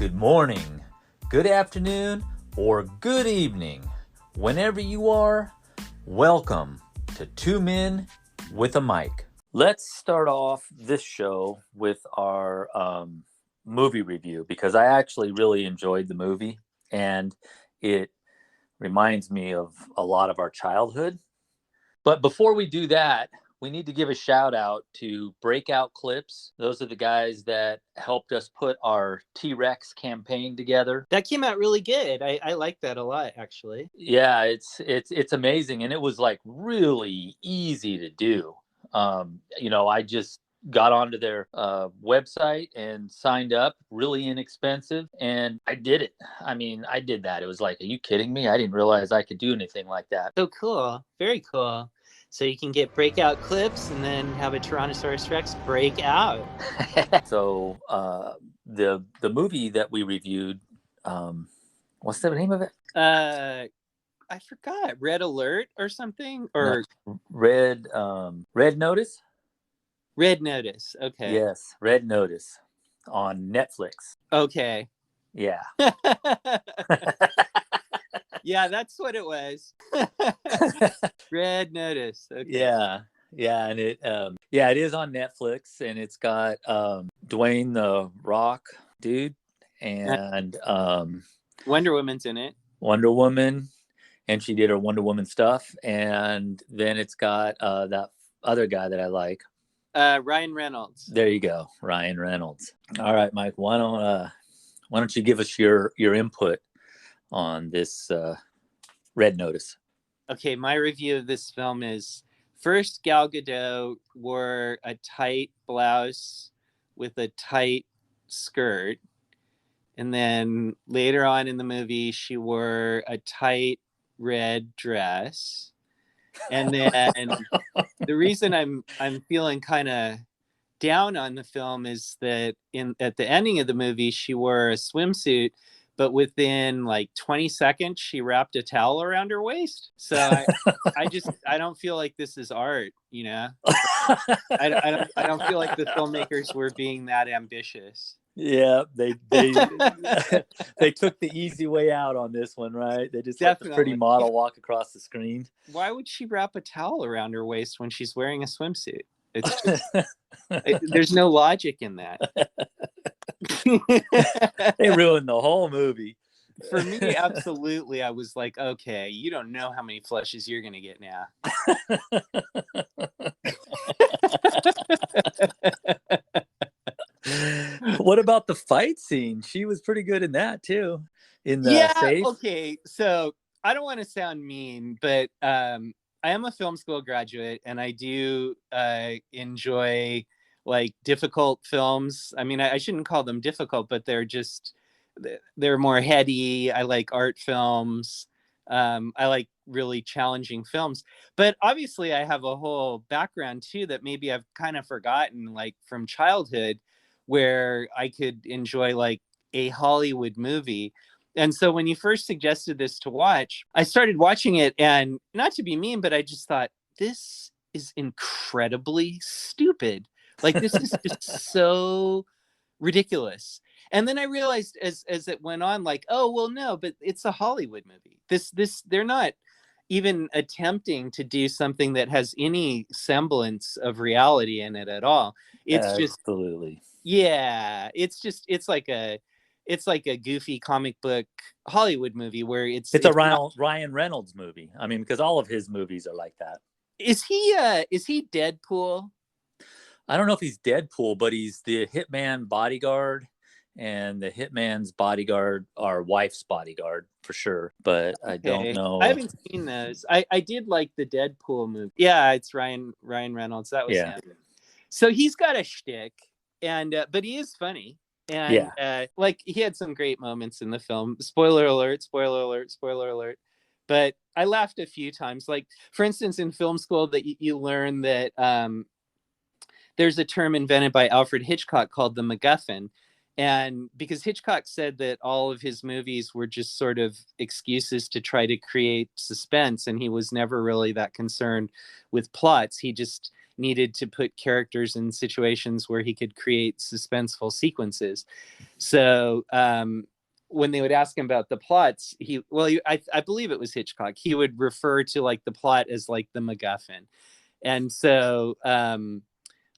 good morning, good afternoon, or good evening. Whenever you are, welcome to Two Men with a Mic. Let's start off this show with our movie review because I actually really enjoyed the movie and it reminds me of a lot of our childhood. But before we do that, we need to give a shout out to Breakout Clips. Those are the guys that helped us put our T-Rex campaign together. That came out really good. I like that a lot, actually. Yeah, it's amazing, and it was like really easy to do. I just got onto their website and signed up, really inexpensive, and I did it. I mean, I did that. It was like, are you kidding me? I didn't realize I could do anything like that. So cool. Very cool. So you can get breakout clips and then have a Tyrannosaurus Rex break out. So the movie that we reviewed, what's the name of it? I forgot. Red Alert or something? Or no, Red Notice? Red Notice. Okay. Yes, Red Notice on Netflix. Okay. Yeah. Yeah, that's what it was. Red Notice. Okay. Yeah, and it is on Netflix, and it's got Dwayne the Rock dude and Wonder Woman's in it. Wonder Woman, and she did her Wonder Woman stuff, and then it's got that other guy that I like, Ryan Reynolds. There you go, Ryan Reynolds. All right, Mike, why don't you give us your input on this Red Notice? Okay, my review of this film is: first, Gal Gadot wore a tight blouse with a tight skirt. And then later on in the movie, she wore a tight red dress. And then the reason I'm feeling kind of down on the film is that at the ending of the movie, she wore a swimsuit, but within like 20 seconds, she wrapped a towel around her waist. So I don't feel like this is art, you know. I don't feel like the filmmakers were being that ambitious. Yeah, they they took the easy way out on this one, right? They just let the pretty model walk across the screen. Why would she wrap a towel around her waist when she's wearing a swimsuit? It's just, there's no logic in that. They ruined the whole movie. For me, absolutely. I was like, okay, you don't know how many flushes you're gonna get now. What about the fight scene? She was pretty good in that too. In the safe. Okay. So I don't want to sound mean, but I am a film school graduate, and I do enjoy like difficult films. I mean, I shouldn't call them difficult, but they're more heady. I like art films. I like really challenging films. But obviously, I have a whole background too that maybe I've kind of forgotten, like from childhood, where I could enjoy like a Hollywood movie. And so when you first suggested this to watch, I started watching it, and not to be mean, but I just thought, this is incredibly stupid. Like, this is just so ridiculous. And then I realized as it went on, like, oh, well, no, but it's a Hollywood movie. They're not even attempting to do something that has any semblance of reality in it at all. It's absolutely. Yeah, it's like a goofy comic book Hollywood movie where it's a Ryan Reynolds movie. I mean, because all of his movies are like that. Is he Deadpool? I don't know if he's Deadpool, but he's the hitman bodyguard, and the hitman's bodyguard, our wife's bodyguard for sure. But I don't know. I haven't seen those. I did like the Deadpool movie. Yeah, it's Ryan Reynolds. That was him. So he's got a shtick, and but he is funny. And like he had some great moments in the film. Spoiler alert, spoiler alert, spoiler alert. But I laughed a few times. Like, for instance, in film school that you learn that there's a term invented by Alfred Hitchcock called the MacGuffin. And because Hitchcock said that all of his movies were just sort of excuses to try to create suspense, and he was never really that concerned with plots. He just needed to put characters in situations where he could create suspenseful sequences. So when they would ask him about the plots, I believe it was Hitchcock, he would refer to like the plot as like the MacGuffin. And so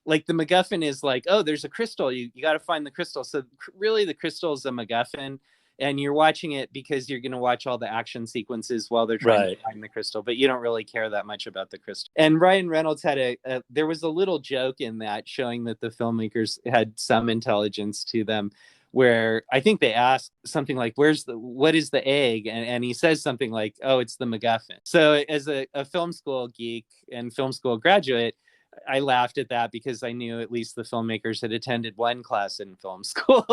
like the MacGuffin is like, oh, there's a crystal, you got to find the crystal. So really the crystal is a MacGuffin, and you're watching it because you're going to watch all the action sequences while they're trying to find the crystal, but you don't really care that much about the crystal. And Ryan Reynolds had there was a little joke in that showing that the filmmakers had some intelligence to them, where I think they asked something like, what is the egg? And he says something like, oh, it's the MacGuffin. So as a film school geek and film school graduate, I laughed at that because I knew at least the filmmakers had attended one class in film school.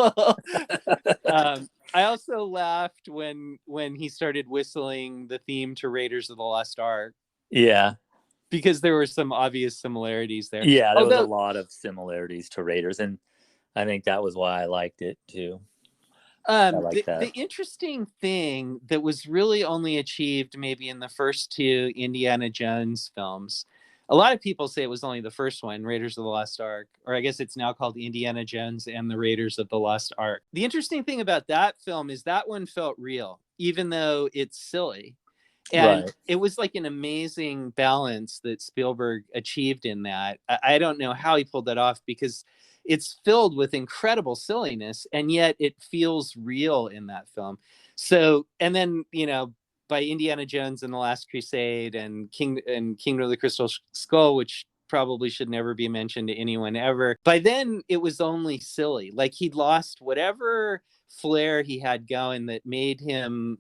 I also laughed when he started whistling the theme to Raiders of the Lost Ark. Yeah. Because there were some obvious similarities there. Yeah, there was a lot of similarities to Raiders, and I think that was why I liked it too. The interesting thing that was really only achieved maybe in the first two Indiana Jones films, a lot of people say it was only the first one, Raiders of the Lost Ark, or I guess it's now called Indiana Jones and the Raiders of the Lost Ark. The interesting thing about that film is that one felt real, even though it's silly. And it was like an amazing balance that Spielberg achieved in that. I don't know how he pulled that off, because it's filled with incredible silliness, and yet it feels real in that film. So, and then, you know, by Indiana Jones and the Last Crusade and Kingdom of the Crystal Skull, which probably should never be mentioned to anyone ever, by then it was only silly. Like, he'd lost whatever flair he had going that made him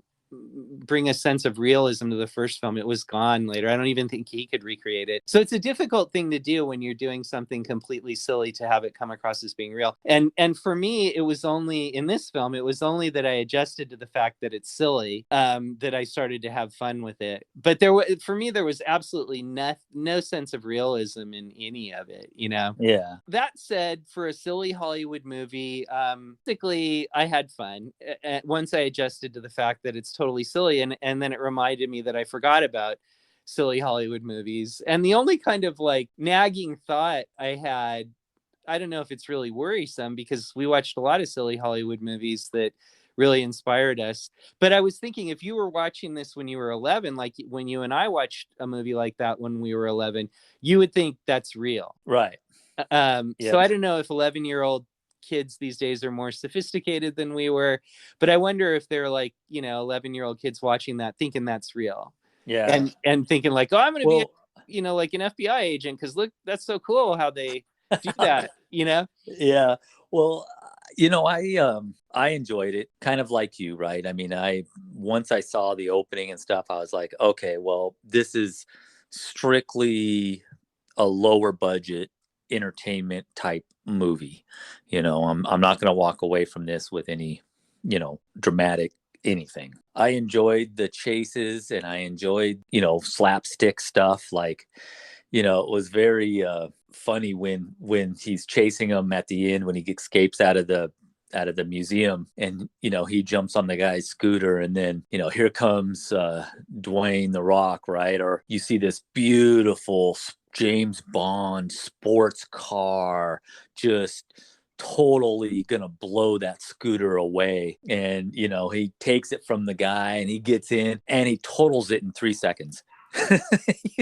bring a sense of realism to the first film. It was gone later. I don't even think he could recreate it. So it's a difficult thing to do when you're doing something completely silly, to have it come across as being real. And for me, it was only in this film, it was only that I adjusted to the fact that it's silly, that I started to have fun with it. But for me, there was absolutely no sense of realism in any of it, you know? Yeah. That said, for a silly Hollywood movie, basically I had fun once I adjusted to the fact that it's totally silly, and then it reminded me that I forgot about silly Hollywood movies. And the only kind of like nagging thought I had, I don't know if it's really worrisome, because we watched a lot of silly Hollywood movies that really inspired us, but I was thinking, if you were watching this when you were 11, like when you and I watched a movie like that when we were 11, you would think that's real. Right. So I don't know if 11-year-old kids these days are more sophisticated than we were, but I wonder if they're like, you know, 11-year-old kids watching that thinking that's real. Yeah. And thinking like, oh, I'm going to be, you know, like an FBI agent, because look, that's so cool how they do that, you know? Yeah. Well, you know, I enjoyed it kind of like you, right? I mean, once I saw the opening and stuff, I was like, okay, well, this is strictly a lower budget entertainment type movie. You know, I'm not going to walk away from this with any, you know, dramatic anything. I enjoyed the chases, and I enjoyed, you know, slapstick stuff. Like, you know, it was very funny when he's chasing him at the end, when he escapes out of the museum, and, you know, he jumps on the guy's scooter, and then, you know, here comes Dwayne the Rock, right? Or you see this beautiful James Bond sports car just totally gonna blow that scooter away, and, you know, he takes it from the guy and he gets in and he totals it in 3 seconds.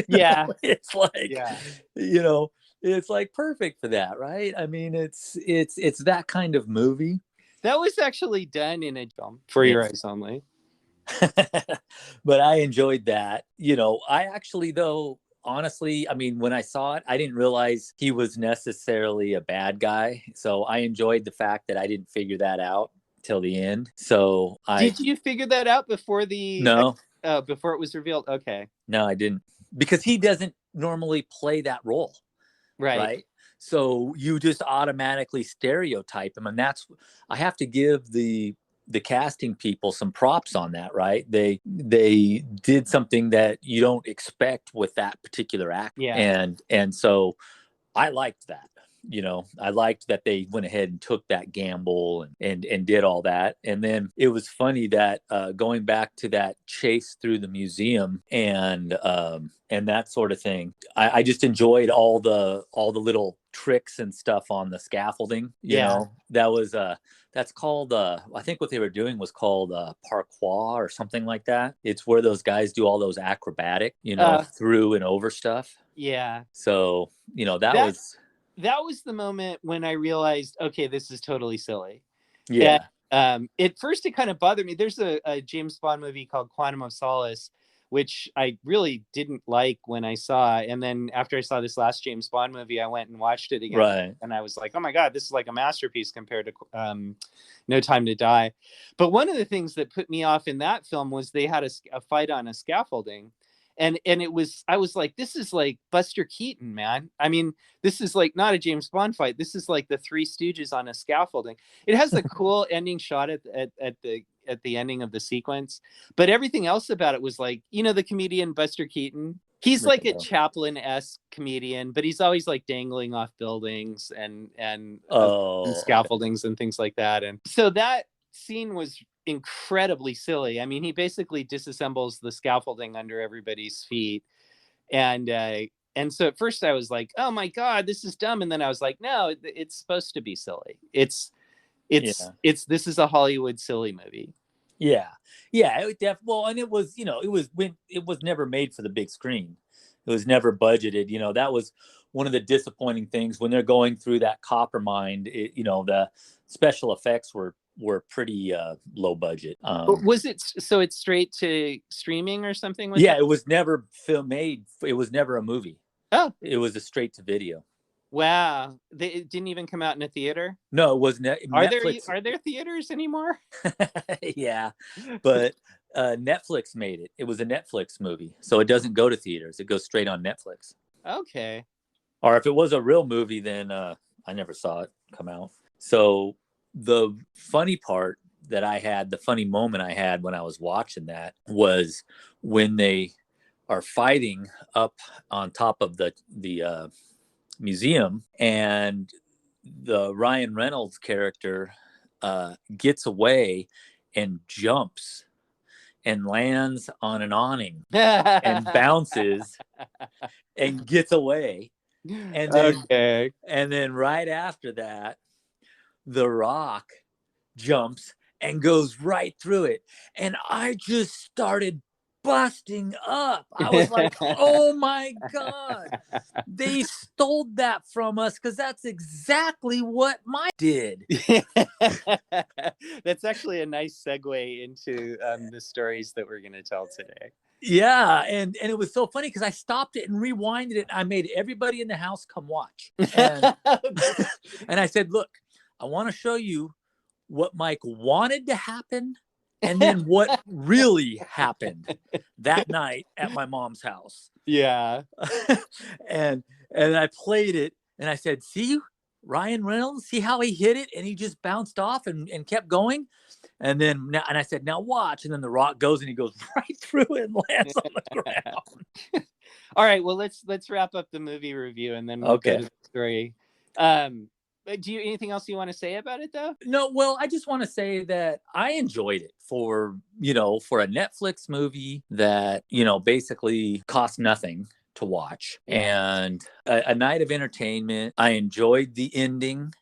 Yeah, it's like, you know, it's like perfect for that, right? I mean, it's that kind of movie. That was actually done in a film, For Your Eyes Only. But I enjoyed that. You know, I actually, though, honestly, I mean, when I saw it, I didn't realize he was necessarily a bad guy. So I enjoyed the fact that I didn't figure that out till the end. So did you figure that out before before it was revealed? Okay. No, I didn't, because he doesn't normally play that role. Right. So you just automatically stereotype him. And I have to give the casting people some props on that, right? They did something that you don't expect with that particular actor. Yeah. And so I liked that. I liked that they went ahead and took that gamble and did all that. And then it was funny that going back to that chase through the museum and that sort of thing, I just enjoyed all the little tricks and stuff on the scaffolding. That was that's called I think what they were doing was called parkour or something like that. It's where those guys do all those acrobatic, through and over stuff. Yeah. So that was the moment when I realized, okay, this is totally silly. Yeah. And, at first it kind of bothered me. There's a James Bond movie called Quantum of Solace, which I really didn't like when I saw. And then after I saw this last James Bond movie, I went and watched it again. Right. And I was like, oh my God, this is like a masterpiece compared to No Time to Die. But one of the things that put me off in that film was they had a fight on a scaffolding. And I was like, this is like Buster Keaton, man. I mean, this is like not a James Bond fight. This is like the Three Stooges on a scaffolding. It has the cool ending shot at the ending of the sequence, but everything else about it was like, the comedian Buster Keaton. He's like a Chaplin-esque comedian, but he's always like dangling off buildings and scaffoldings and things like that. And so that scene was incredibly silly. I mean, he basically disassembles the scaffolding under everybody's feet, and so at first I was like, oh my God, this is dumb, and then I was like, no, it's supposed to be silly. It's this is a Hollywood silly movie. Yeah. Well, and it was it was never made for the big screen. It was never budgeted. That was one of the disappointing things when they're going through that copper mine. The special effects were pretty low budget. Was it so it's straight to streaming or something? It was never made. It was never a movie. Oh, it was a straight to video. Wow, it didn't even come out in a theater. No, it was Netflix. Are there theaters anymore? Yeah, but Netflix made it. It was a Netflix movie, so it doesn't go to theaters. It goes straight on Netflix. Okay. Or if it was a real movie, then I never saw it come out. So the funny part that I had, the funny moment I had when I was watching that was when they are fighting up on top of the museum, and the Ryan Reynolds character gets away and jumps and lands on an awning and bounces and gets away. And then right after that, The Rock jumps and goes right through it. And I just started busting up. I was like, oh my God, they stole that from us, because that's exactly what Mike did. That's actually a nice segue into the stories that we're going to tell today. Yeah, and it was so funny because I stopped it and rewinded it. I made everybody in the house come watch. And, and I said, look, I want to show you what Mike wanted to happen and then what really happened that night at my mom's house. Yeah. and I played it and I said, see, Ryan Reynolds, see how he hit it? And he just bounced off and kept going. And I said, now watch. And then The Rock goes and he goes right through it and lands on the ground. All right. Well, let's wrap up the movie review and then we'll go to the story. Do you anything else you want to say about it though? No, well, I just want to say that I enjoyed it for a Netflix movie that, basically cost nothing to watch, and a night of entertainment. I enjoyed the ending.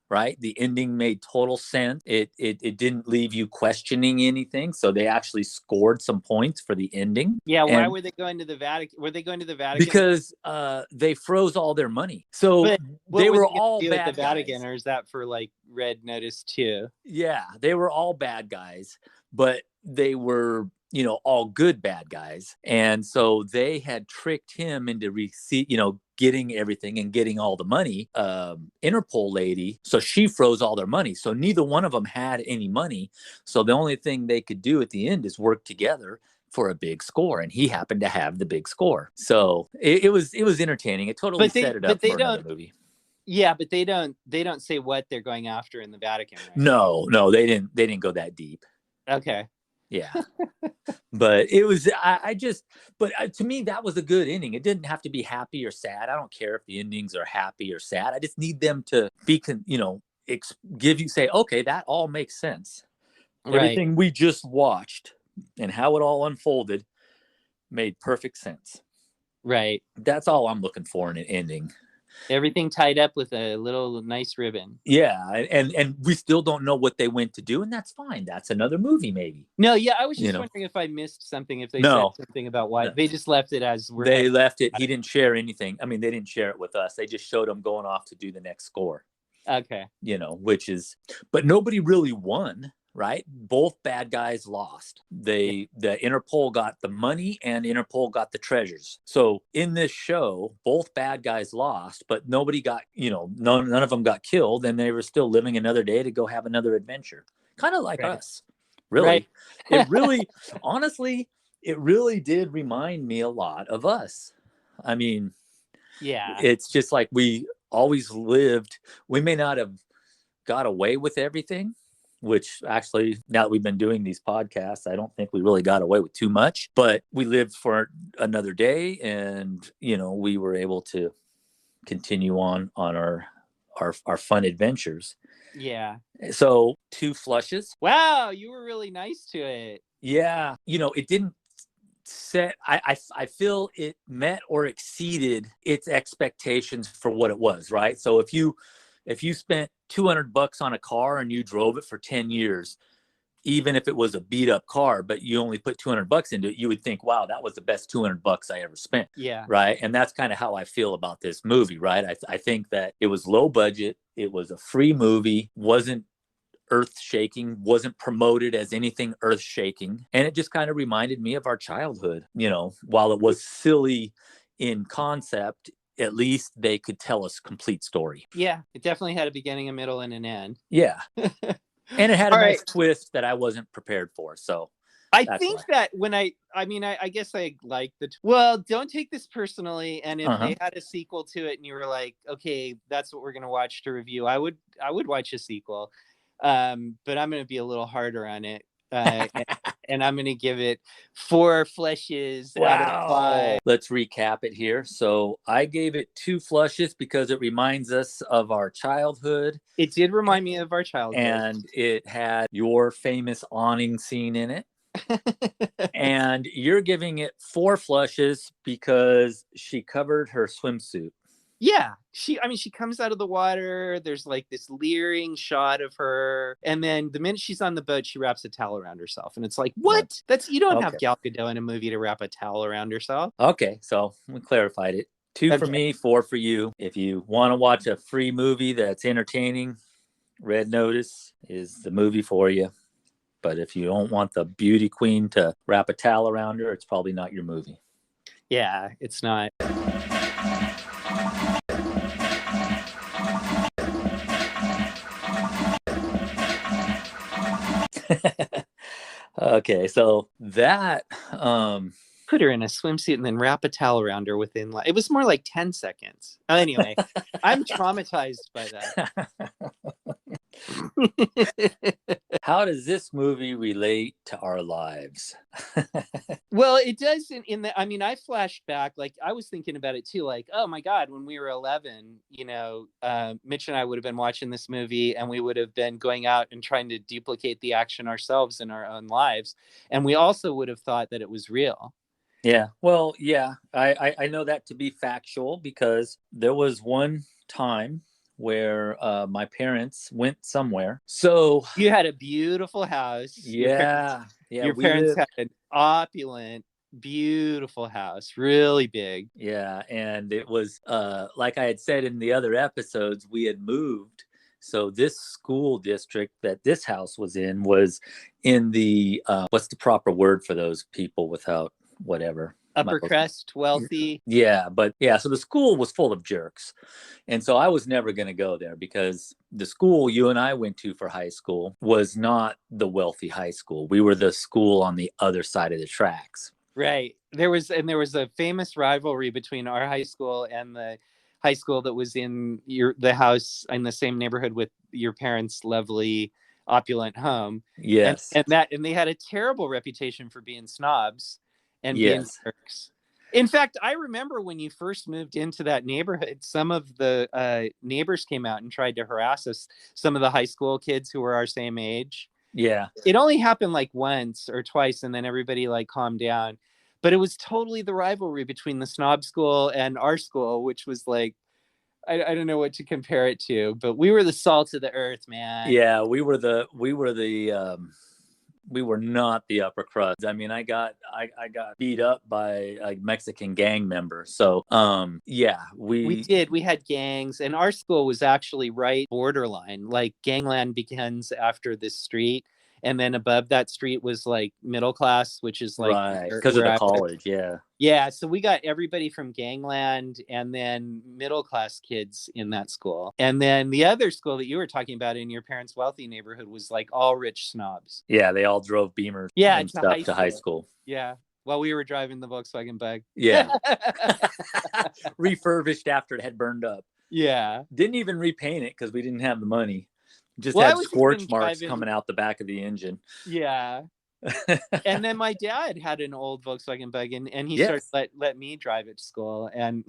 Right, the ending made total sense. It didn't leave you questioning anything, so they actually scored some points for the ending. Yeah, why were they going to the Vatican? Were they going to the Vatican because they froze all their money? So they were all bad at the Vatican, guys. Or is that for like Red Notice too? Yeah, they were all bad guys, but they were all good bad guys, and so they had tricked him into getting everything and getting all the money. Interpol lady, so she froze all their money, so neither one of them had any money, so the only thing they could do at the end is work together for a big score, and he happened to have the big score. So it was entertaining. It totally set it up for another movie. Yeah, but they don't say what they're going after in the Vatican, right? No, they didn't go that deep. Okay. Yeah. But it was, I just, but to me, that was a good ending. It didn't have to be happy or sad. I don't care if the endings are happy or sad. I just need them to be, give you, say, okay, that all makes sense. Right. Everything we just watched and how it all unfolded made perfect sense. Right. That's all I'm looking for in an ending. Everything tied up with a little nice ribbon. Yeah, and we still don't know what they went to do, and that's fine. That's another movie, maybe. No, yeah, I was just wondering if I missed something, if they said something about why they just left it as they left it. He didn't share anything. I mean, they didn't share it with us. They just showed him going off to do the next score. Okay. Which is, but nobody really won. Right? Both bad guys lost. The Interpol got the money and Interpol got the treasures. So in this show, both bad guys lost, but nobody got, none of them got killed, and they were still living another day to go have another adventure. Kind of like us. Really. Right. It really, honestly, it really did remind me a lot of us. I mean, yeah, it's just like we always lived. We may not have got away with everything, which actually, now that we've been doing these podcasts, I don't think we really got away with too much, but we lived for another day, and, we were able to continue on our fun adventures. Yeah. So 2 flushes. Wow. You were really nice to it. Yeah. It didn't set, I feel it met or exceeded its expectations for what it was. Right. So if you spent $200 on a car and you drove it for 10 years, even if it was a beat up car, but you only put $200 into it, you would think, wow, that was the best $200 I ever spent. Yeah. Right. And that's kind of how I feel about this movie. Right. I think that it was low budget. It was a free movie, wasn't earth shaking, wasn't promoted as anything earth shaking. And it just kind of reminded me of our childhood. While it was silly in concept, at least they could tell us complete story. Yeah, it definitely had a beginning, a middle, and an end. Yeah. And it had a nice twist that I wasn't prepared for. So I think that when I guess I like well, don't take this personally. And if they had a sequel to it and you were like, okay, that's what we're going to watch to review, I would watch a sequel. But I'm going to be a little harder on it. And I'm going to give it 4 flushes out of 5. Let's recap it here. So I gave it 2 flushes because it reminds us of our childhood. It did remind me of our childhood. And it had your famous awning scene in it. And you're giving it 4 flushes because she covered her swimsuit. Yeah, she comes out of the water. There's like this leering shot of her, and then the minute she's on the boat, she wraps a towel around herself, and it's like, what? You don't have Gal Gadot in a movie to wrap a towel around herself. Okay, so we clarified it. 2 for me, 4 for you. If you want to watch a free movie that's entertaining, Red Notice is the movie for you. But if you don't want the beauty queen to wrap a towel around her, it's probably not your movie. Yeah, it's not. Okay, so that put her in a swimsuit and then wrap a towel around her within it was more like 10 seconds. Anyway, I'm traumatized by that. How does this movie relate to our lives? Well, it does I flashed back, like I was thinking about it too, like, oh my God, when we were 11, Mitch and I would have been watching this movie and we would have been going out and trying to duplicate the action ourselves in our own lives. And we also would have thought that it was real. Yeah, well, yeah, I know that to be factual because there was one time where my parents went somewhere. So you had a beautiful house. Yeah. Your parents had an opulent, beautiful house, really big. Yeah. And it was like I had said in the other episodes, we had moved. So this school district that this house was in the what's the proper word for those people without whatever? Upper crust, wealthy. Yeah, but yeah, so the school was full of jerks. And so I was never going to go there because the school you and I went to for high school was not the wealthy high school. We were the school on the other side of the tracks. Right. There was a famous rivalry between our high school and the high school that was in the house in the same neighborhood with your parents' lovely opulent home. Yes. And they had a terrible reputation for being snobs and being Yes. jerks. In fact, I remember when you first moved into that neighborhood, some of the neighbors came out and tried to harass us, some of the high school kids who were our same age. Yeah. It only happened like once or twice, and then everybody like calmed down. But it was totally the rivalry between the snob school and our school, which was like, I don't know what to compare it to, but we were the salt of the earth, man. Yeah, we were not the upper crust. I mean, I got beat up by a Mexican gang member. So, yeah, We did. We had gangs, and our school was actually right borderline. Like gangland begins after this street, and then above that street was like middle class, which is like right, because of where the I was. college. Yeah. Yeah, so we got everybody from gangland and then middle class kids in that school. And then the other school that you were talking about in your parents' wealthy neighborhood was like all rich snobs. Yeah, they all drove Beamers Yeah, and stuff to high school. Yeah, while we were driving the Volkswagen Bug. Yeah. Refurbished after it had burned up. Yeah. Didn't even repaint it because we didn't have the money. Just Well, I had was scorch even marks driving- coming out the back of the engine. Yeah. And then my dad had an old Volkswagen Bug, and he Yes. started let me drive it to school and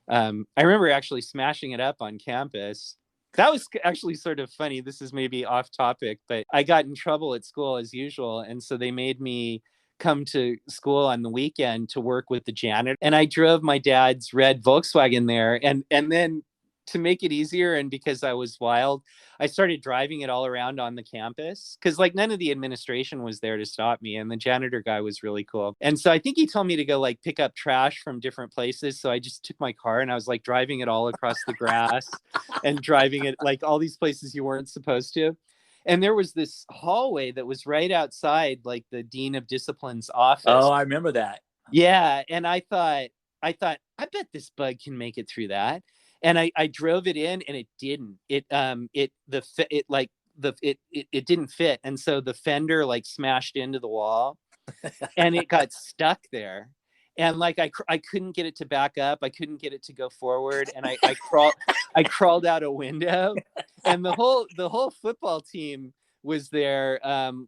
I remember actually smashing it up on campus. That was actually sort of funny. This is maybe off topic, but I got in trouble at school as usual, and so they made me come to school on the weekend to work with the janitor, and I drove my dad's red Volkswagen there, and then to make it easier, and because I was wild, I started driving it all around on the campus, because like none of the administration was there to stop me, and the janitor guy was really cool. And so I think he told me to go like pick up trash from different places, so I just took my car and I was like driving it all across the grass and driving it like all these places you weren't supposed to. And there was this hallway that was right outside like the dean of discipline's office. Oh, I remember that. Yeah, and I thought I bet this bug can make it through that. And I drove it in, and it didn't. It didn't fit, and so the fender like smashed into the wall, and it got stuck there. And like I couldn't get it to back up, I couldn't get it to go forward, and I crawled out a window, and the whole football team was there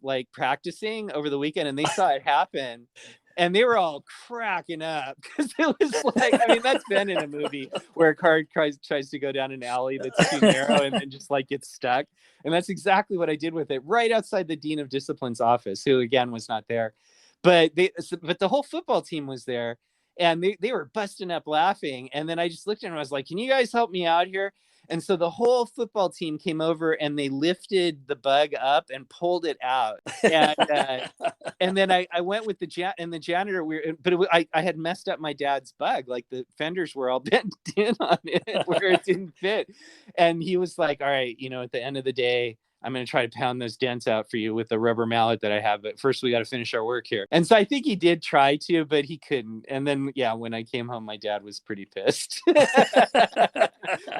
like practicing over the weekend, and they saw it happen. And they were all cracking up because it was like, I mean, that's been in a movie where a car tries to go down an alley that's too narrow and then just like gets stuck. And that's exactly what I did with it, right outside the dean of discipline's office, who again was not there. But the whole football team was there, and they were busting up laughing. And then I just looked at them and I was like, "Can you guys help me out here?" And so the whole football team came over and they lifted the bug up and pulled it out. And then I went with the janitor. I had messed up my dad's bug. Like the fenders were all bent in on it where it didn't fit. And he was like, "All right, at the end of the day, I'm going to try to pound those dents out for you with the rubber mallet that I have. But first we got to finish our work here." And so I think he did try to, but he couldn't. And then, yeah, when I came home, my dad was pretty pissed.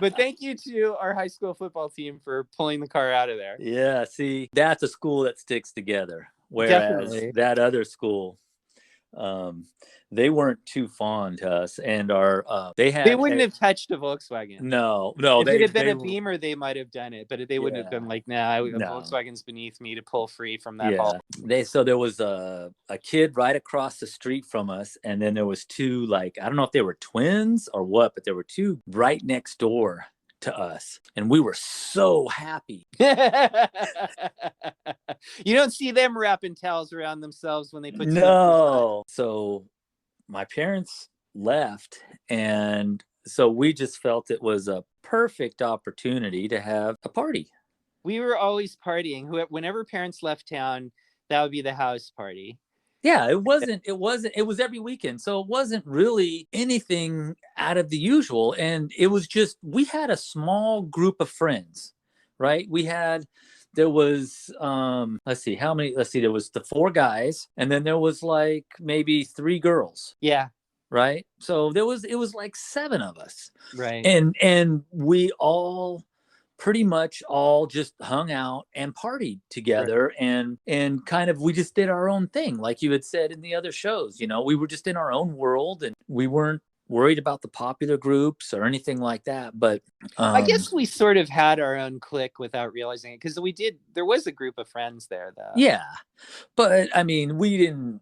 But thank you to our high school football team for pulling the car out of there. Yeah. See, that's a school that sticks together. Whereas Definitely. that other school, they weren't too fond to us, and they wouldn't have touched a Volkswagen. No. If it had been a Beamer, they might have done it, but they wouldn't have been like, "Nah, No. Volkswagen's beneath me to pull free from that hall." So there was a kid right across the street from us, and then there was two, like, I don't know if they were twins or what, but there were two right next door to us, and we were so happy. You don't see them wrapping towels around themselves when they put No. So my parents left, and so we just felt it was a perfect opportunity to have a party. We were always partying. Whenever parents left town, that would be the house party. Yeah, it was every weekend. So it wasn't really anything out of the usual. And it was just, we had a small group of friends, right? There was, there was the four guys, and then there was like maybe three girls. Yeah. Right. So it was like seven of us. Right. And we all pretty much all just hung out and partied together. Right. And kind of, we just did our own thing. Like you had said in the other shows, we were just in our own world, and we weren't worried about the popular groups or anything like that. But I guess we sort of had our own clique without realizing it, because there was a group of friends there though. yeah, but I mean, we didn't,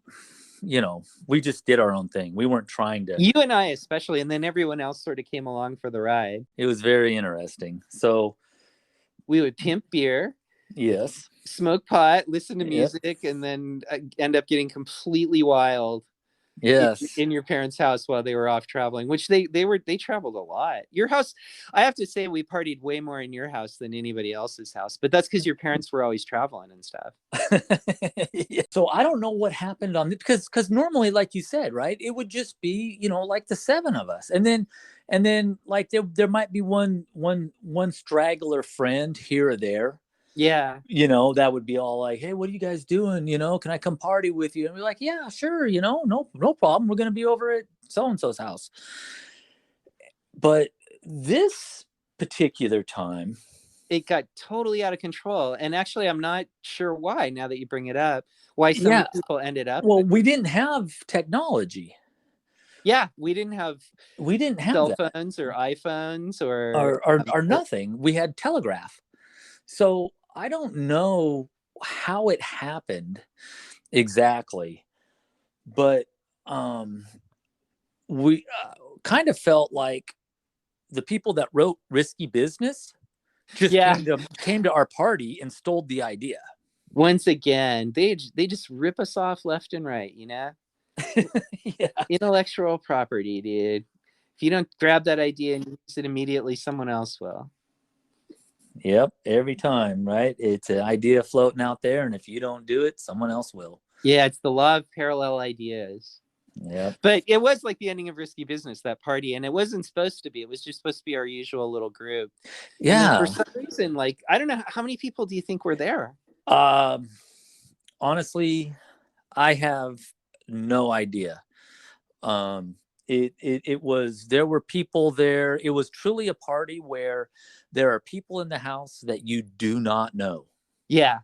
we just did our own thing. We weren't trying to. You and I especially, and then everyone else sort of came along for the ride. It was very interesting. So we would pimp beer, yes, smoke pot, listen to music, and then end up getting completely wild. Yes, in your parents' house while they were off traveling, which they traveled a lot. Your house, I have to say, we partied way more in your house than anybody else's house, but that's because your parents were always traveling and stuff. So I don't know what happened on it, because normally, like you said, right, it would just be, like the seven of us, and then like there might be one straggler friend here or there. Yeah. That would be all like, hey, what are you guys doing? Can I come party with you? And we're like, yeah, sure. No problem. We're going to be over at so-and-so's house. But this particular time, it got totally out of control. And actually, I'm not sure why, now that you bring it up, why some people ended up. Well, we didn't have technology. Yeah, we didn't have cell phones or iPhones or nothing. We had telegraph. So I don't know how it happened exactly, but we kind of felt like the people that wrote Risky Business just came to our party and stole the idea. Once again, they just rip us off left and right, Yeah. Intellectual property, dude. If you don't grab that idea and use it immediately, someone else will. Yep, every time, right? It's an idea floating out there, and if you don't do it, someone else will. Yeah, it's the law of parallel ideas. Yeah. But it was like the ending of Risky Business, that party, and it wasn't supposed to be. It was just supposed to be our usual little group. Yeah. For some reason, like, I don't know, how many people do you think were there? Honestly, I have no idea. It was, there were people there. It was truly a party where there are people in the house that you do not know. Yeah.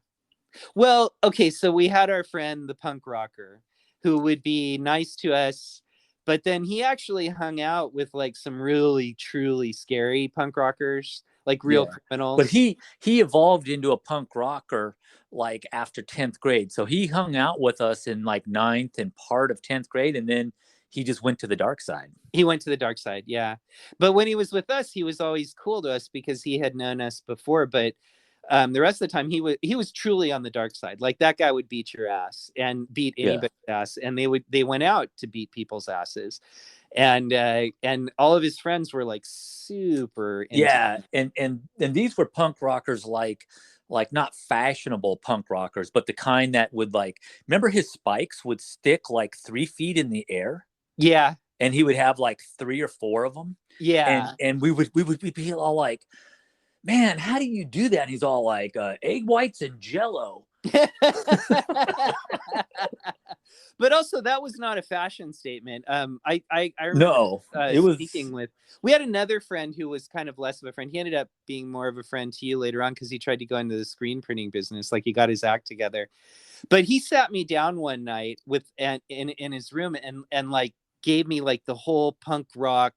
Well, okay, so we had our friend, the punk rocker, who would be nice to us, but then he actually hung out with like some really, truly scary punk rockers, like real criminals. But he evolved into a punk rocker like after 10th grade. So he hung out with us in like 9th and part of 10th grade, and then he just went to the dark side. He went to the dark side, yeah. But when he was with us, he was always cool to us because he had known us before. But the rest of the time, he was truly on the dark side. Like, that guy would beat your ass and beat anybody's ass, and they went out to beat people's asses. And all of his friends were like super intense. And these were punk rockers, like not fashionable punk rockers, but the kind that would, like, remember his spikes would stick like 3 feet in the air. Yeah. And he would have like 3 or 4 of them. Yeah. And we would be all like, man, how do you do that? And he's all like, egg whites and Jello. But also, that was not a fashion statement. I remember no, it was speaking with. We had another friend who was kind of less of a friend. He ended up being more of a friend to you later on because he tried to go into the screen printing business. Like, he got his act together. But he sat me down one night in his room and like gave me like the whole punk rock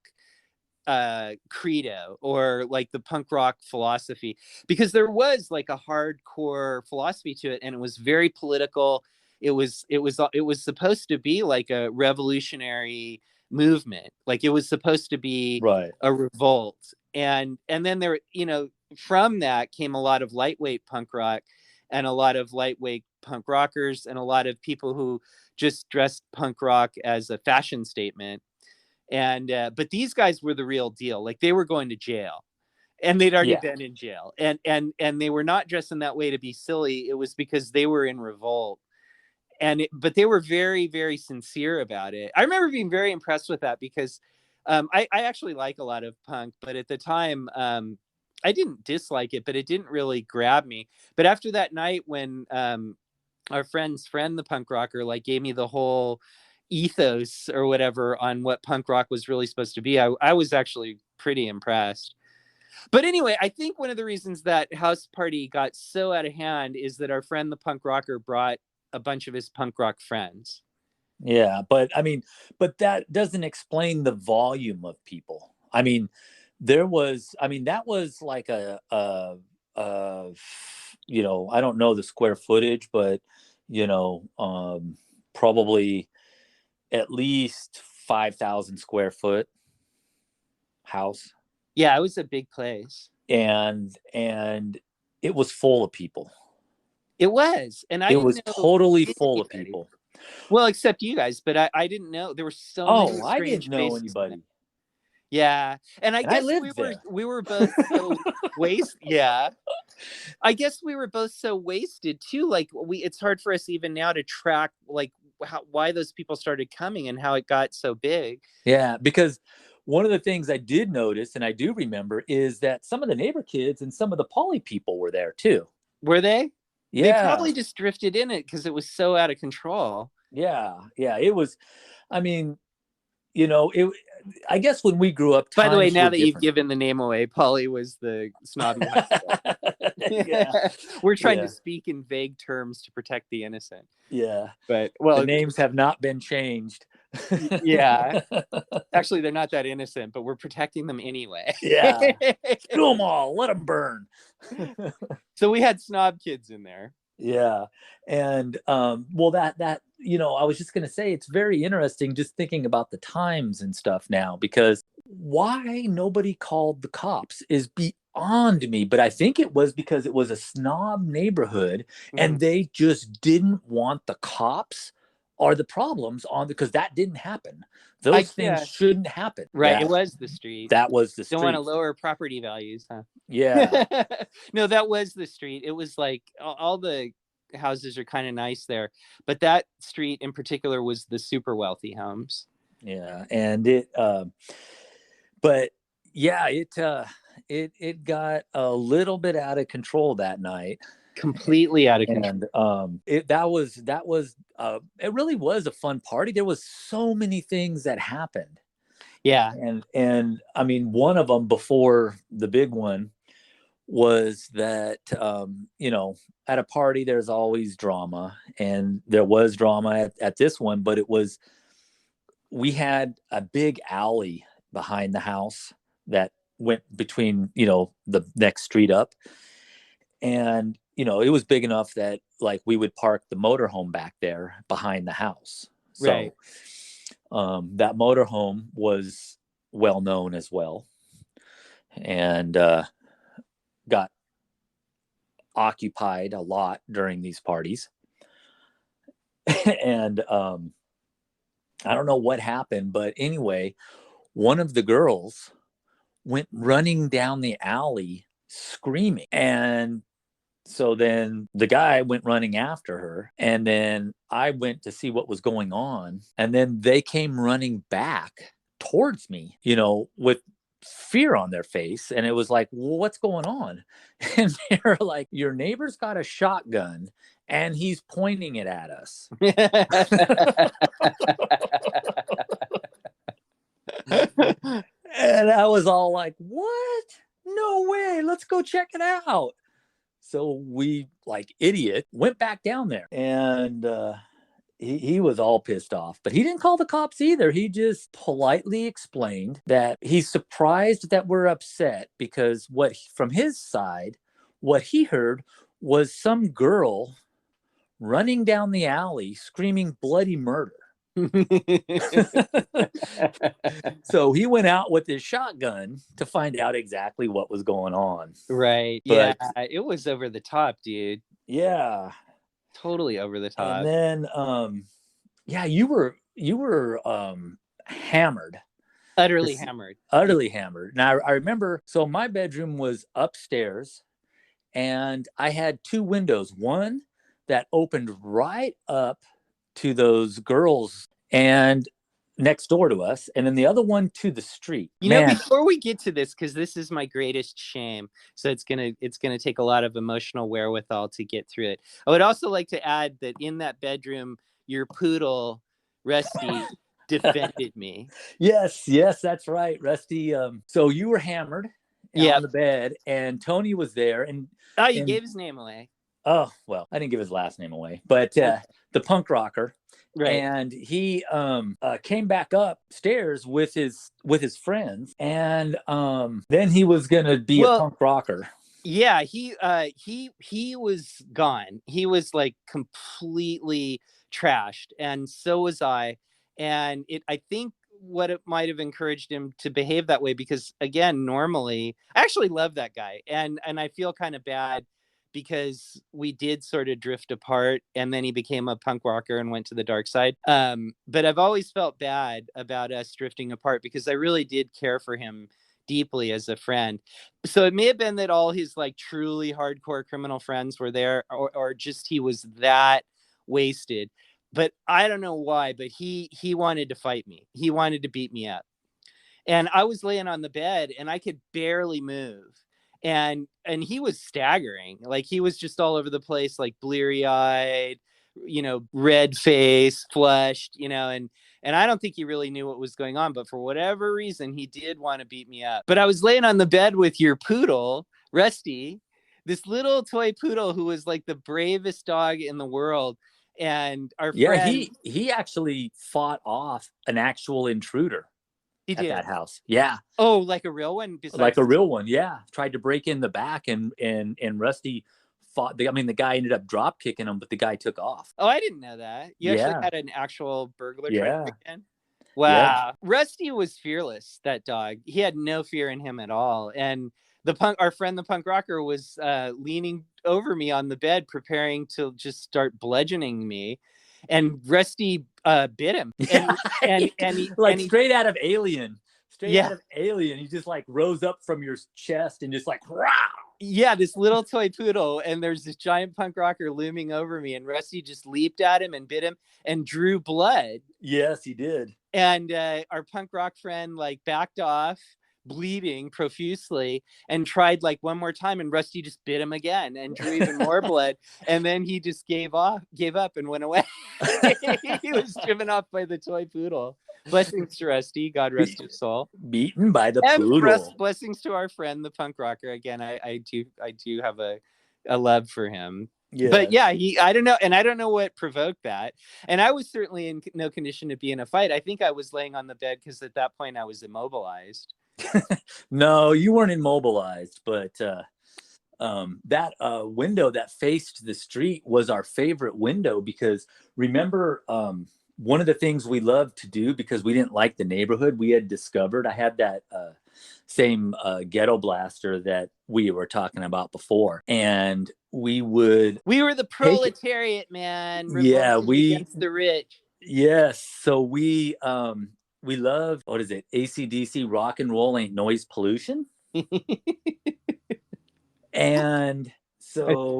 credo, or like the punk rock philosophy, because there was like a hardcore philosophy to it, and it was very political. It was supposed to be like a revolutionary movement. Like, it was supposed to be a revolt. And then there, from that came a lot of lightweight punk rock and a lot of lightweight punk rockers and a lot of people who just dressed punk rock as a fashion statement. And but these guys were the real deal. Like, they were going to jail, and they'd already been in jail, and they were not dressing that way to be silly. It was because they were in revolt. But they were very, very sincere about it. I remember being very impressed with that because I actually like a lot of punk, but at the time I didn't dislike it, but it didn't really grab me. But after that night, when our friend's friend, the punk rocker, like gave me the whole ethos or whatever on what punk rock was really supposed to be, I was actually pretty impressed. But anyway, I think one of the reasons that house party got so out of hand is that our friend, the punk rocker, brought a bunch of his punk rock friends. Yeah, but I mean, but that doesn't explain the volume of people. I mean, that was like a I don't know the square footage, but you know, probably at least 5,000 square foot house, Yeah, it was a big place. and it was full of people. It was, and I It didn't was know totally full of anybody. people. Well, except you guys, but I didn't know there were so many Oh, I didn't strange know faces in there. anybody, Yeah, and I and I guess lived there. we were both so Yeah, I guess we were both so wasted too. Like it's hard for us even now to track like why those people started coming and how it got so big. Yeah, because one of the things I did notice and I do remember is that some of the neighbor kids and some of the poly people were there too. Were they? They Yeah, probably just drifted in it because it was so out of control. yeah. It was. I mean, it. I guess when we grew up, By the way, times now were that you've different. given the name away, Polly was the snobby. Yeah, We're trying to yeah, speak in vague terms to protect the innocent. yeah. But The well, names have not been changed. yeah. Actually, they're not that innocent, but we're protecting them anyway. Yeah, screw them all. Let them burn. So we had snob kids in there. Yeah. And well, that I was just going to say it's very interesting just thinking about the times and stuff now, because why nobody called the cops is beyond me, but I think it was because it was a snob neighborhood and they just didn't want the cops or the problems on, because that didn't happen. Those things shouldn't happen. Right, it was the street. That was the street. Don't want to lower property values, huh? Yeah. No, that was the street. It was like all the houses are kind of nice there, but that street in particular was the super wealthy homes. Yeah, and but yeah, it got a little bit out of control that night. Completely out of control. And it really was a fun party. There was so many things that happened. Yeah. And I mean, one of them before the big one was that at a party there's always drama, and there was drama at this one, but we had a big alley behind the house that went between the next street up, and it was big enough that like we would park the motorhome back there behind the house. So right. That motorhome was well known as well, and got occupied a lot during these parties. And I don't know what happened, but anyway, one of the girls went running down the alley screaming. And so then the guy went running after her, and then I went to see what was going on. And then they came running back towards me, with fear on their face. And it was like, well, what's going on? And they're like, your neighbor's got a shotgun and he's pointing it at us. And I was all like, what? No way. Let's go check it out. So we, like idiot, went back down there, and he was all pissed off, but he didn't call the cops either. He just politely explained that he's surprised that we're upset because from his side, what he heard was some girl running down the alley screaming bloody murder. So he went out with his shotgun to find out exactly what was going on. Right. But, yeah, it was over the top, dude. Yeah. Totally over the top. And then you were hammered. Utterly hammered. Utterly hammered. Now I remember, so my bedroom was upstairs and I had two windows, one that opened right up to those girls and next door to us, and then the other one to the street. Before we get to this, because this is my greatest shame, so it's gonna take a lot of emotional wherewithal to get through it. I would also like to add that in that bedroom, your poodle Rusty defended me. Yes, that's right, Rusty. So you were hammered on the bed, and Tony was there, and you gave his name away. Oh, well, I didn't give his last name away, but the punk rocker, Right. and he came back upstairs with his friends, and then he was gonna be a Well, punk rocker. yeah, he was gone. He was like completely trashed, and so was I. And I think what it might have encouraged him to behave that way, because again, normally I actually love that guy, and I feel kind of bad because we did sort of drift apart, and then he became a punk rocker and went to the dark side. But I've always felt bad about us drifting apart because I really did care for him deeply as a friend. So it may have been that all his like truly hardcore criminal friends were there, or just he was that wasted. But I don't know why, but he wanted to fight me. He wanted to beat me up. And I was laying on the bed and I could barely move. And he was staggering. Like he was just all over the place, like bleary-eyed, red face, flushed, and I don't think he really knew what was going on, but for whatever reason, he did want to beat me up. But I was laying on the bed with your poodle, Rusty, this little toy poodle who was like the bravest dog in the world. And our Yeah, friend, he actually fought off an actual intruder he at did. that house. Yeah, Oh, like a real one? like Besides, a real one. Yeah, tried to break in the back, and Rusty fought. I mean, the guy ended up drop kicking him, but the guy took off. oh, I didn't know that. You actually Yeah, had an actual burglar try to yeah, break in? yeah. Wow. Rusty was fearless, that dog. He had no fear in him at all. And our friend, the punk rocker, was leaning over me on the bed, preparing to just start bludgeoning me. And Rusty bit him. Yeah. And he, Straight out of Alien. Straight yeah. out of Alien. He just like rose up from your chest and just like, wow. Yeah, this little toy poodle, and there's this giant punk rocker looming over me, and Rusty just leaped at him and bit him and drew blood. Yes, he did. And our punk rock friend like backed off, bleeding profusely, and tried like one more time, and Rusty just bit him again and drew even more blood. And then he just gave up and went away. He was driven off by the toy poodle. Blessings to Rusty, God rest his soul. Beaten by the And poodle. blessings to our friend, the punk rocker. Again, I do have a love for him. Yes. But yeah, I don't know. And I don't know what provoked that. And I was certainly in no condition to be in a fight. I think I was laying on the bed because at that point I was immobilized. No, you weren't immobilized, but that window that faced the street was our favorite window because remember, one of the things we loved to do because we didn't like the neighborhood, we had discovered, I had that same ghetto blaster that we were talking about before. And we were the proletariat, man. Yeah, against the rich. Yes. So we love, what is it? AC/DC, rock and roll ain't noise pollution. And so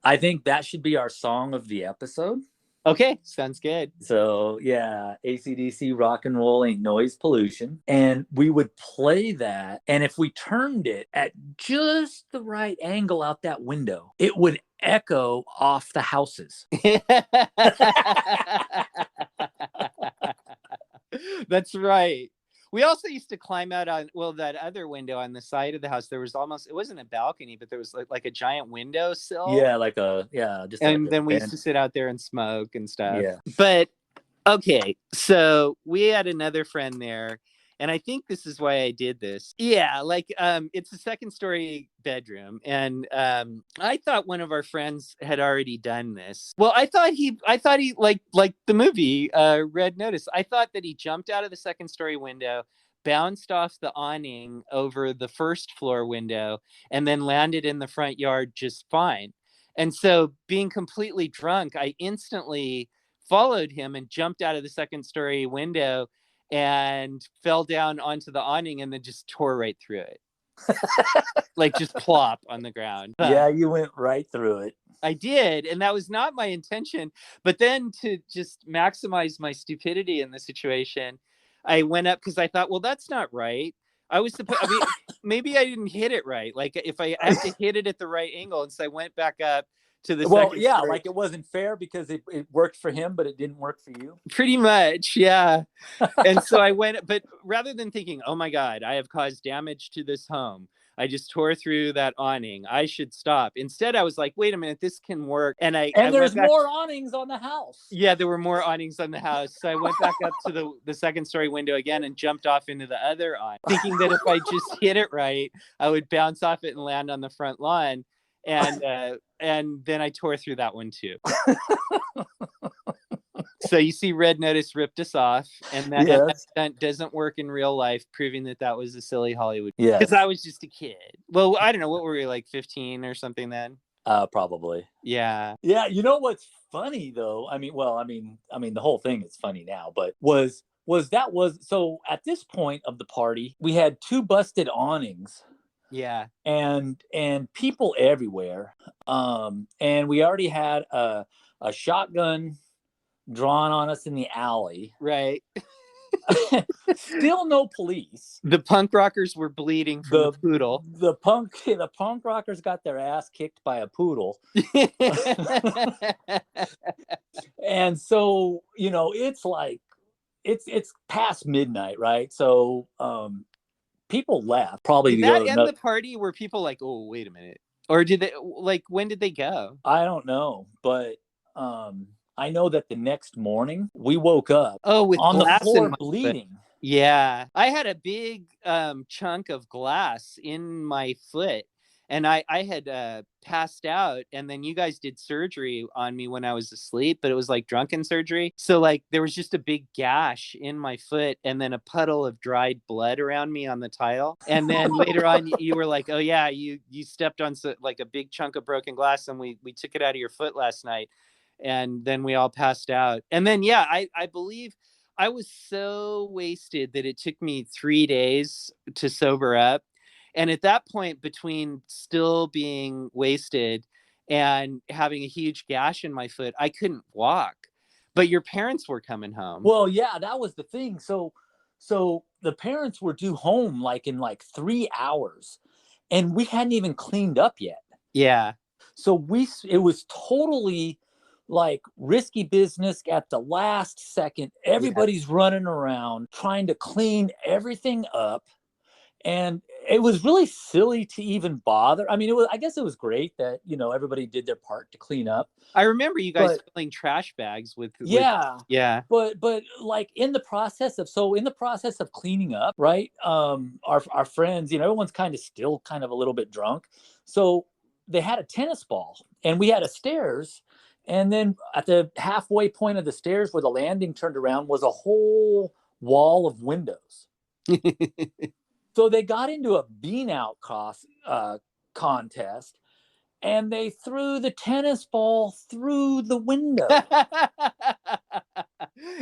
I think that should be our song of the episode. Okay, sounds good. So yeah, AC/DC, rock and roll ain't noise pollution. And we would play that. And if we turned it at just the right angle out that window, it would echo off the houses. That's right. We also used to climb out on, that other window on the side of the house. There was it wasn't a balcony, but there was like a giant window sill. Yeah, then we used to sit out there and smoke and stuff. Yeah. But okay, so we had another friend there, and I think this is why I did this. Yeah, it's a second story bedroom, and I thought one of our friends had already done this. Well, I thought he like the movie Red Notice. I thought that he jumped out of the second story window, bounced off the awning over the first floor window, and then landed in the front yard just fine. And so, being completely drunk, I instantly followed him and jumped out of the second story window and fell down onto the awning and then just tore right through it. Like just plop on the ground. Yeah, you went right through it. I did, and that was not my intention. But then to just maximize my stupidity in the situation, I went up because I thought, well, that's not right. Maybe I didn't hit it right. Like if I have to hit it at the right angle. And so I went back up to the Well, second yeah, story. like it wasn't fair because it worked for him, but it didn't work for you. Pretty much, yeah. And so I went, but rather than thinking, oh my God, I have caused damage to this home, I just tore through that awning, I should stop. Instead, I was like, wait a minute, this can work. And I And went there's back. more awnings on the house. Yeah, there were more awnings on the house. So I went back up to the second story window again and jumped off into the other awning, thinking that if I just hit it right, I would bounce off it and land on the front lawn. And then I tore through that one too. So you see, Red Notice ripped us off, and that stunt doesn't work in real life, proving that was a silly Hollywood. Yeah, because I was just a kid. Well, I don't know, what were we, like 15 or something then? Probably. Yeah. Yeah. You know what's funny though? I mean, the whole thing is funny now, but was so at this point of the party, we had 2 busted awnings. Yeah. And people everywhere. And we already had a shotgun drawn on us in the alley. Right. Still no police. The punk rockers were bleeding from the poodle. The punk rockers got their ass kicked by a poodle. And so, it's like it's past midnight, right? So people left probably to that end the party where people like, oh, wait a minute. Or did they, like, when did they go? I don't know, but I know that the next morning we woke up with on the floor bleeding. Foot. Yeah. I had a big chunk of glass in my foot, and I had passed out, and then you guys did surgery on me when I was asleep, but it was like drunken surgery. So like there was just a big gash in my foot and then a puddle of dried blood around me on the tile. And then later on you were like, oh yeah, you stepped on like a big chunk of broken glass, and we took it out of your foot last night. And then we all passed out. And then, yeah, I believe I was so wasted that it took me 3 days to sober up. And at that point, between still being wasted and having a huge gash in my foot, I couldn't walk. But your parents were coming home. Well, yeah, that was the thing. So the parents were due home like in like 3 hours, and we hadn't even cleaned up yet. Yeah. So it was totally like risky business at the last second. Everybody's running around trying to clean everything up. And it was really silly to even bother. I mean, I guess it was great that, everybody did their part to clean up. I remember you guys filling trash bags with. Yeah. But like in the process of cleaning up, right? Our friends, everyone's still kind of a little bit drunk. So they had a tennis ball and we had a stairs. And then at the halfway point of the stairs where the landing turned around was a whole wall of windows. So they got into a bean out contest, and they threw the tennis ball through the window.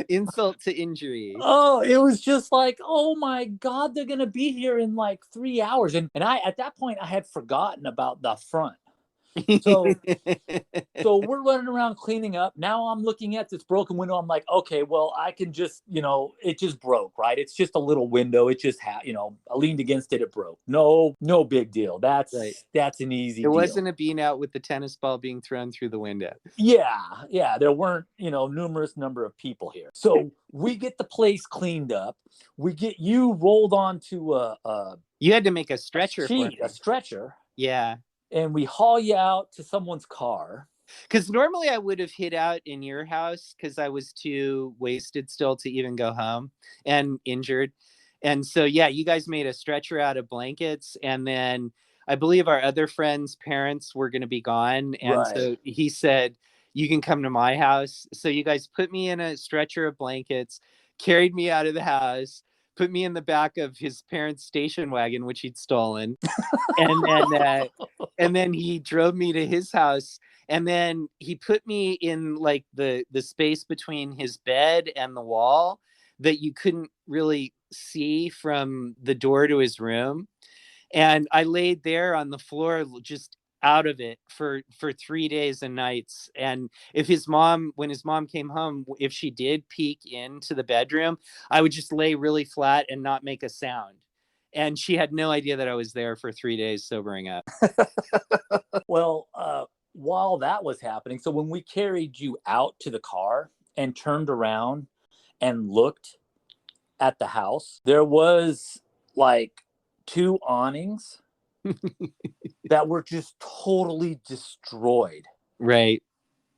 Insult to injury. Oh, it was just like, oh my God, they're going to be here in like 3 hours. And at that point, I had forgotten about the front. So we're running around cleaning up. Now I'm looking at this broken window. I'm like, okay, well, I can just, it just broke, right? It's just a little window. It just I leaned against it. It broke. No big deal. That's an easy deal. It wasn't a bean out with the tennis ball being thrown through the window. Yeah. There weren't, numerous number of people here. So we get the place cleaned up. We get you rolled onto you had to make a stretcher a stretcher. Yeah. And we haul you out to someone's car. Because normally I would have hid out in your house because I was too wasted still to even go home and injured. And so, yeah, you guys made a stretcher out of blankets. And then I believe our other friend's parents were going to be gone. And so he said, you can come to my house. So you guys put me in a stretcher of blankets, carried me out of the house, put me in the back of his parents' station wagon, which he'd stolen. And then he drove me to his house. And then he put me in like the space between his bed and the wall that you couldn't really see from the door to his room. And I laid there on the floor, just out of it for 3 days and nights. And when his mom came home, if she did peek into the bedroom, I would just lay really flat and not make a sound. And she had no idea that I was there for 3 days sobering up. Well, while that was happening, so when we carried you out to the car and turned around and looked at the house, there was like 2 awnings that were just totally destroyed. Right.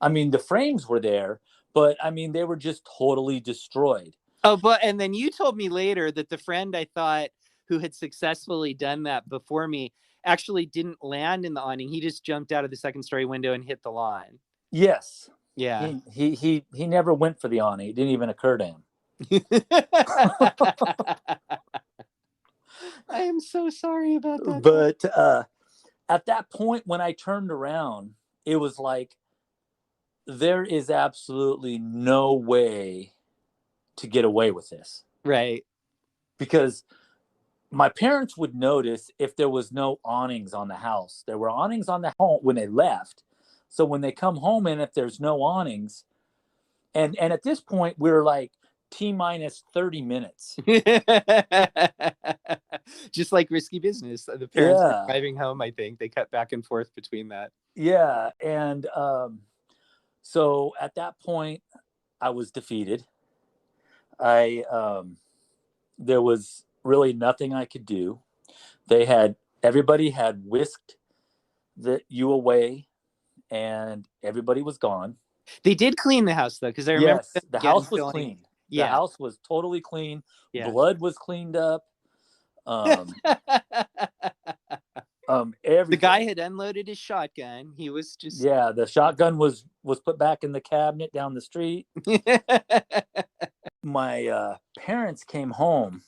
I mean, the frames were there, but I mean, they were just totally destroyed. Oh, and then you told me later that the friend I thought who had successfully done that before me actually didn't land in the awning. He just jumped out of the second story window and hit the lawn. Yes. Yeah. He never went for the awning. It didn't even occur to him. I am so sorry about that. But at that point, when I turned around, it was like, there is absolutely no way to get away with this. Right. Because my parents would notice if there was no awnings on the house. There were awnings on the home when they left. So when they come home, and if there's no awnings, and at this point, we're like T-minus 30 minutes. Just like Risky Business. The parents were driving home, I think. They cut back and forth between that. Yeah. And so at that point, I was defeated. There was really nothing I could do. Everybody had whisked you away, and everybody was gone. They did clean the house, though, because I remember the house was clean. Yeah. The house was totally clean. Yeah. Blood was cleaned up. The guy had unloaded his shotgun. He was just the shotgun was put back in the cabinet down the street. My parents came home.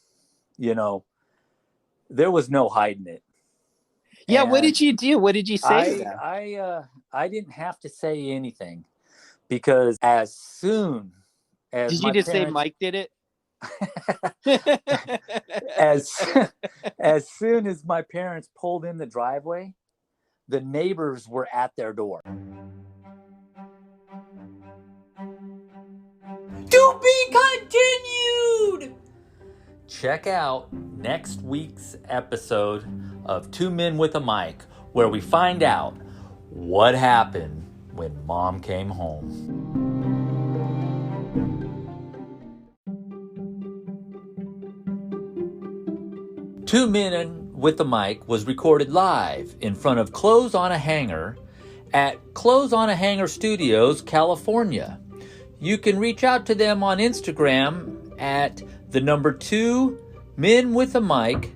There was no hiding it. Yeah, and what did you do? What did you say to them? I didn't have to say anything, because as soon as did you just say Mike did it? as soon as my parents pulled in the driveway, the neighbors were at their door. To be continued. Check out next week's episode of Two Men with a Mic, where we find out what happened when Mom came home. Two Men with a Mic was recorded live in front of Clothes on a Hanger at Clothes on a Hanger Studios, California. You can reach out to them on Instagram at the number 2 Men with a Mic